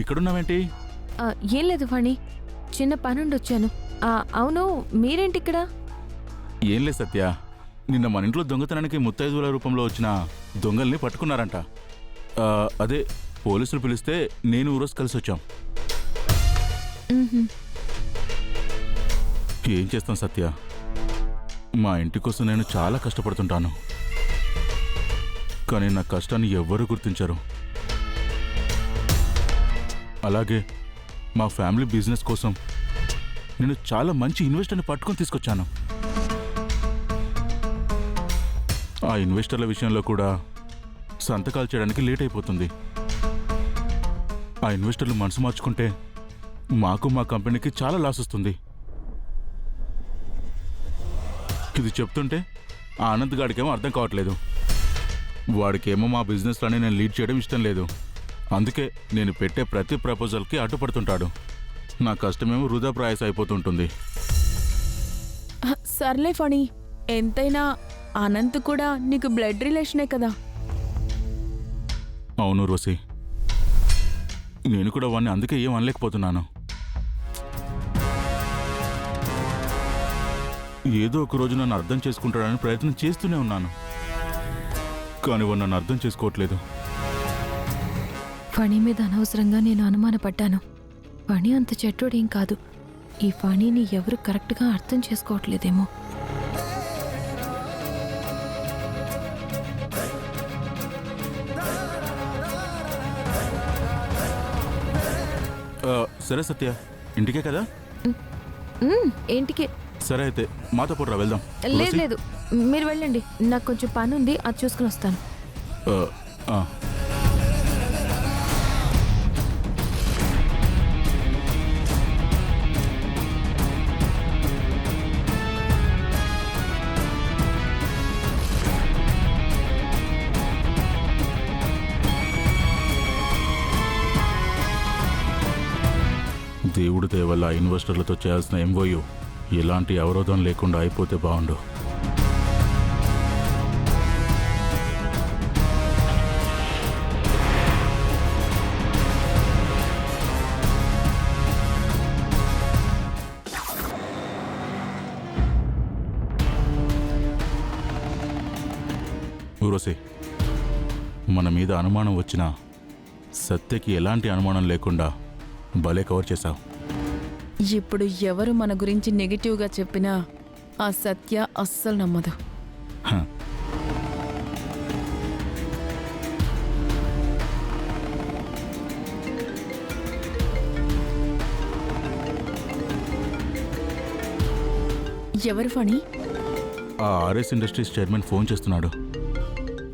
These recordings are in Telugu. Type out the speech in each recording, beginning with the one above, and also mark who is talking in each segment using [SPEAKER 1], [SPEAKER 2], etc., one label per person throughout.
[SPEAKER 1] ఇక్కడున్నావేంటి?
[SPEAKER 2] ఏం లేదు ఫణి, చిన్న పనుండి వచ్చాను. అవును, మీరేంటిక్కడ?
[SPEAKER 1] ఏం లేదు సత్య, నిన్న మన ఇంట్లో దొంగతనానికి ముత్తైదువుల రూపంలో వచ్చిన దొంగల్ని పట్టుకున్నారంట. అదే పోలీసులు పిలిస్తే నేను ఊరోజు కలిసి వచ్చాం. ఏం చేస్తాం సత్య, మా ఇంటి కోసం నేను చాలా కష్టపడుతుంటాను, కానీ నా కష్టాన్ని ఎవ్వరూ గుర్తించరు. అలాగే మా ఫ్యామిలీ బిజినెస్ కోసం నేను చాలా మంచి ఇన్వెస్టర్ని పట్టుకొని తీసుకొచ్చాను. ఆ ఇన్వెస్టర్ల విషయంలో కూడా సంతకాలు చేయడానికి లేట్ అయిపోతుంది. ఆ ఇన్వెస్టర్లు మనసు మార్చుకుంటే మాకు మా కంపెనీకి చాలా లాస్ వస్తుంది. ఇది చెప్తుంటే ఆ అనంత్ గాడికేమో అర్థం కావట్లేదు. వాడికేమో మా బిజినెస్లోనే నేను లీడ్ చేయడం ఇష్టం లేదు. అందుకే నేను పెట్టే ప్రతి ప్రపోజల్కి అడ్డుపడుతుంటాడు. నా కష్టమేమో వృధా ప్రయాస అయిపోతుంటుంది.
[SPEAKER 3] సర్లే ఫణి, ఎంతైనా అనంత్ కూడా నీకు బ్లడ్ రిలేషనే కదా.
[SPEAKER 1] అవును రోసి, నేను కూడా వాడిని అందుకే ఏం అనలేకపోతున్నాను. ఏదో ఒక రోజు నన్ను అర్థం చేసుకుంటాడని ప్రయత్నం చేస్తూనే ఉన్నాను, కానీ వాడు నన్ను అర్థం చేసుకోవట్లేదు.
[SPEAKER 2] ఫణి మీద అనవసరంగా నేను అనుమానపడ్డాను. ఫణి అంత చెడ్డోడేం కాదు. ఈ ఫణిని ఎవరు కరెక్ట్గా అర్థం చేసుకోవట్లేదేమో.
[SPEAKER 1] సరే సత్య, ఇంటికే కదా?
[SPEAKER 2] ఏంటికి?
[SPEAKER 1] సరే అయితే మాతో పాటు రా, వెళ్దాం.
[SPEAKER 2] లేదు లేదు, మీరు వెళ్ళండి, నాకు కొంచెం పని ఉంది, అది చూసుకుని వస్తాను.
[SPEAKER 1] దేవుడి దయ వల్ల ఇన్వెస్టర్లతో చేయాల్సిన ఎంఓయూ ఎలాంటి అవరోధం లేకుండా అయిపోతే బాగుండు. ఊరోసి, మన మీద అనుమానం వచ్చినా సత్యకి ఎలాంటి అనుమానం లేకుండా భలే కవర్ చేశావు.
[SPEAKER 3] ఇప్పుడు ఎవరు మన గురించి నెగిటివ్గా చెప్పినా ఆ సత్య అస్సలు నమ్మదు. ఎవరు ఫణి?
[SPEAKER 1] ఆ ఆర్ఎస్ ఇండస్ట్రీస్ చైర్మన్ ఫోన్ చేస్తున్నాడు.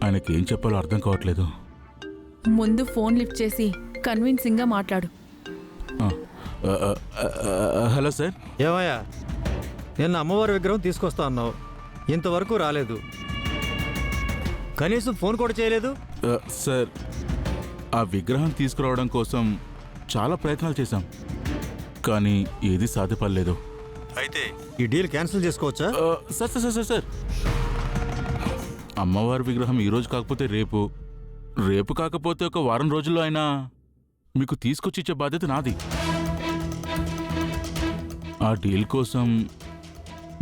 [SPEAKER 1] ఆయనకి ఏం చెప్పాలో అర్థం కావట్లేదు.
[SPEAKER 3] ముందు ఫోన్ లిఫ్ట్ చేసి కన్విన్సింగ్గా మాట్లాడు.
[SPEAKER 1] Hello sir.
[SPEAKER 4] ఏమయ్యా, నిన్న అమ్మవారి విగ్రహం తీసుకొస్తా అన్నావు, ఇంతవరకు రాలేదు, కనీసం ఫోన్ కూడా చేయలేదు.
[SPEAKER 1] సార్, ఆ విగ్రహం తీసుకురావడం కోసం చాలా ప్రయత్నాలు చేశాం, కానీ ఏది సాధ్యపడలేదు.
[SPEAKER 4] అయితే ఈ డీల్ క్యాన్సిల్ చేసుకోవచ్చా?
[SPEAKER 1] సార్ సార్ సార్ సార్ అమ్మవారి విగ్రహం ఈరోజు కాకపోతే రేపు, రేపు కాకపోతే ఒక వారం రోజుల్లో అయినా మీకు తీసుకొచ్చి ఇచ్చే బాధ్యత నాది. ఆ డీల్ కోసం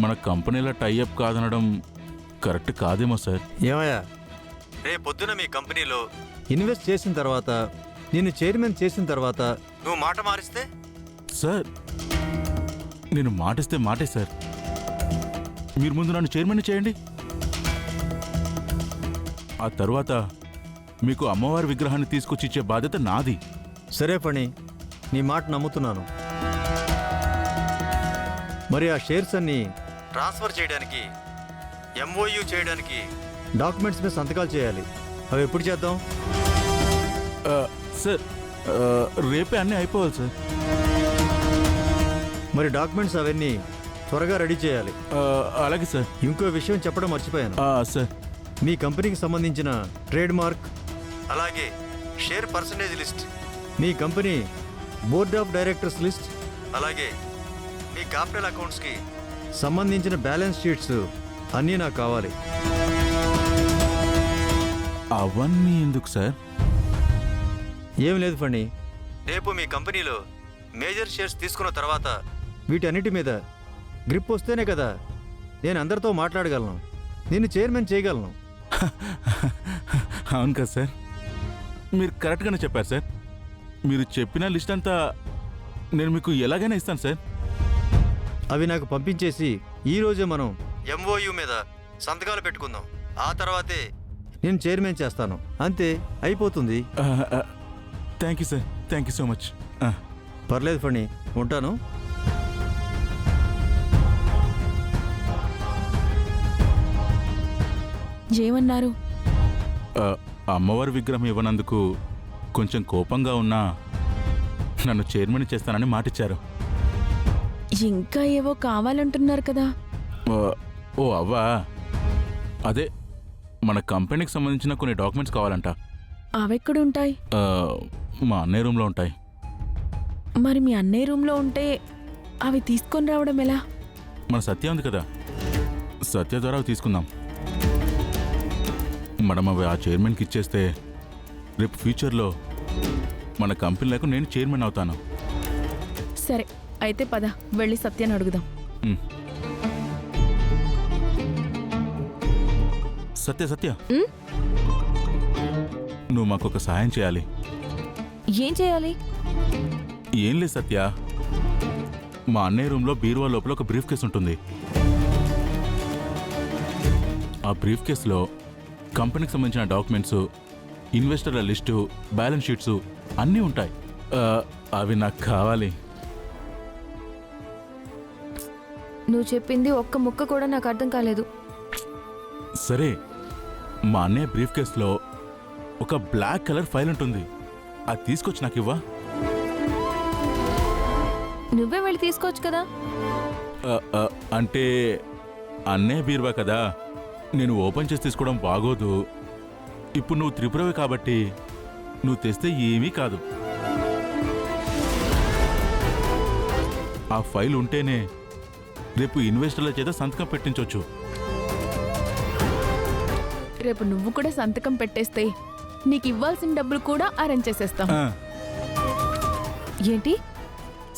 [SPEAKER 1] మన కంపెనీల టైఅప్ కాదనడం కరెక్ట్ కాదేమో సార్.
[SPEAKER 4] ఏమయ్యా, రేపొద్దున మీ కంపెనీలో ఇన్వెస్ట్ చేసిన తర్వాత, నిన్ను చైర్మన్ చేసిన తర్వాత నువ్వు మాట మారిస్తే?
[SPEAKER 1] సార్, నేను మాటిస్తే మాటే సార్. మీరు ముందు నన్ను చైర్మన్ చేయండి, ఆ తర్వాత మీకు అమ్మవారి విగ్రహాన్ని తీసుకొచ్చి ఇచ్చే బాధ్యత నాది.
[SPEAKER 4] సరే పని, నీ మాట నమ్ముతున్నాను. మరి ఆ షేర్స్ అన్ని ట్రాన్స్ఫర్ చేయడానికి, ఎంఓయూ చేయడానికి డాక్యుమెంట్స్ మీద సంతకాలు చేయాలి. అవి ఎప్పుడు చేద్దాం?
[SPEAKER 1] సార్, రేపే అన్నీ అయిపోవాలి సార్.
[SPEAKER 4] మరి డాక్యుమెంట్స్ అవన్నీ త్వరగా రెడీ చేయాలి.
[SPEAKER 1] అలాగే సార్.
[SPEAKER 4] ఇంకో విషయం చెప్పడం మర్చిపోయాను
[SPEAKER 1] సార్.
[SPEAKER 4] మీ కంపెనీకి సంబంధించిన ట్రేడ్ మార్క్, అలాగే share percentage list, me company board of directors list, అలాగే మీ క్యాపిటల్ అకౌంట్స్కి సంబంధించిన బ్యాలెన్స్ షీట్స్ అన్నీ నాకు కావాలి.
[SPEAKER 1] అవన్నీ ఎందుకు సార్?
[SPEAKER 4] ఏం లేదు ఫణి, రేపు మీ కంపెనీలో మేజర్ షేర్స్ తీసుకున్న తర్వాత వీటన్నిటి మీద గ్రిప్ వస్తేనే కదా నేను అందరితో మాట్లాడగలను, నేను చైర్మన్ చేయగలను.
[SPEAKER 1] అవును కదా సార్, మీరు కరెక్ట్గానే చెప్పారు సార్. మీరు చెప్పిన లిస్ట్ అంతా నేను మీకు ఎలాగైనా ఇస్తాను సార్.
[SPEAKER 4] అవి నాకు పంపించేసి ఈరోజే మనం ఎంఓయు మీద సంతకాలు పెట్టుకుందాం. ఆ తర్వాతే నేను చైర్మన్ చేస్తాను. అంతే, అయిపోతుంది.
[SPEAKER 1] Thank you sir, thank you so much.
[SPEAKER 4] పర్లేదు ఫణి, ఉంటాను.
[SPEAKER 3] ఏమన్నారు?
[SPEAKER 1] అమ్మవారి విగ్రహం ఇవ్వనందుకు కొంచెం కోపంగా ఉన్నా నన్ను చైర్మన్ చేస్తానని మాటిచ్చారు.
[SPEAKER 3] ఇంకా ఏవో కావాలంటున్నారు కదా.
[SPEAKER 1] ఓ అవ్వా, అదే మన కంపెనీకి సంబంధించిన కొన్ని డాక్యుమెంట్స్ కావాలంట.
[SPEAKER 3] అవెక్కడుంటాయి?
[SPEAKER 1] మా అన్నయ్య రూమ్లో ఉంటాయి.
[SPEAKER 3] మరి మీ అన్నయ్య రూమ్లో ఉంటే అవి తీసుకొని రావడం ఎలా?
[SPEAKER 1] మన సత్య ఉంది కదా, సత్య ద్వారా అవి తీసుకుందాం. మనం అవి ఆ చైర్మన్కి ఇచ్చేస్తే రేపు ఫ్యూచర్లో మన కంపెనీలకు నేను చైర్మన్ అవుతాను.
[SPEAKER 3] సరే, అయితే పద వెళ్ళి సత్యాన్ని అడుగుదాం.
[SPEAKER 1] సత్య సత్య, నువ్వు మాకు ఒక సహాయం చేయాలి.
[SPEAKER 2] ఏం చేయాలి?
[SPEAKER 1] ఏం లేదు సత్య, మా అన్నయ్య రూమ్లో బీరువా లోపల ఒక బ్రీఫ్ కేసు ఉంటుంది. ఆ బ్రీఫ్ కేసులో కంపెనీకి సంబంధించిన డాక్యుమెంట్స్, ఇన్వెస్టర్ల లిస్టు, బ్యాలెన్స్ షీట్స్ అన్నీ ఉంటాయి. అవి నాకు కావాలి.
[SPEAKER 2] నువ్వు చెప్పింది ఒక్క ముక్క కూడా నాకు అర్థం కాలేదు.
[SPEAKER 1] సరే, మా అన్నయ్య బ్రీఫ్ కేసులో ఒక బ్లాక్ కలర్ ఫైల్ ఉంటుంది. అది తీసుకొచ్చి నాకు ఇవ్వా.
[SPEAKER 2] నువ్వే వెళ్ళి తీసుకోవచ్చు కదా.
[SPEAKER 1] అంటే అన్నయ్య బీరువా కదా, నేను ఓపెన్ చేసి తీసుకోవడం బాగోదు. ఇప్పుడు నువ్వు త్రిపురవి కాబట్టి నువ్వు తెస్తే ఏమీ కాదు. ఆ ఫైల్ ఉంటేనే రేపు ఇన్వెస్టర్ల చేత సంతకం పెట్టించవచ్చు.
[SPEAKER 3] రేపు నువ్వు కూడా సంతకం పెట్టేస్తే నీకు ఇవ్వాల్సిన డబ్బులు కూడా అరేంజ్ చేసేస్తాం.
[SPEAKER 2] ఏంటి,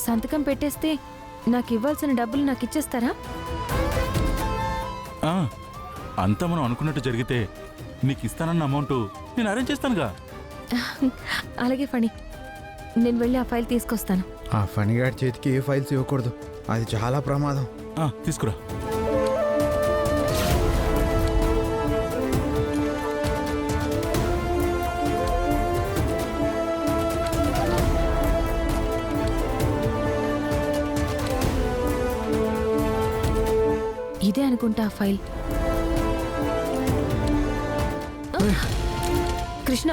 [SPEAKER 2] సంతకం పెట్టేస్తే నాకు ఇవ్వాల్సిన డబ్బులు నాకు ఇచ్చేస్తారా?
[SPEAKER 1] అంతా మనం అనుకున్నట్టు జరిగితే నీకు ఇస్తానన్న అమౌంట్ నేను అరేంజ్ చేస్తానుగా.
[SPEAKER 2] అలాగే ఫణి, నేను వెళ్ళి ఆ ఫైల్ తీసుకొస్తాను.
[SPEAKER 5] ఆ ఫణిగాడి చేతికి ఏ ఫైల్స్ ఇవ్వకూడదు, అది చాలా ప్రమాదం.
[SPEAKER 1] తీసుకురా.
[SPEAKER 2] ఇదే అనుకుంటా ఆ ఫైల్. కృష్ణ,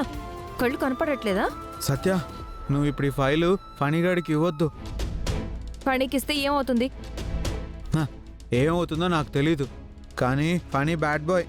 [SPEAKER 2] కళ్ళు కనపడట్లేదా?
[SPEAKER 5] సత్య, నువ్వు ఇప్పుడు ఈ ఫైలు ఫణిగాడికి ఇవ్వద్దు.
[SPEAKER 2] ఫణికిస్తే ఏమవుతుంది?
[SPEAKER 5] ఏమవుతుందో నాకు తెలీదు, కానీ ఫణి బ్యాడ్ బాయ్.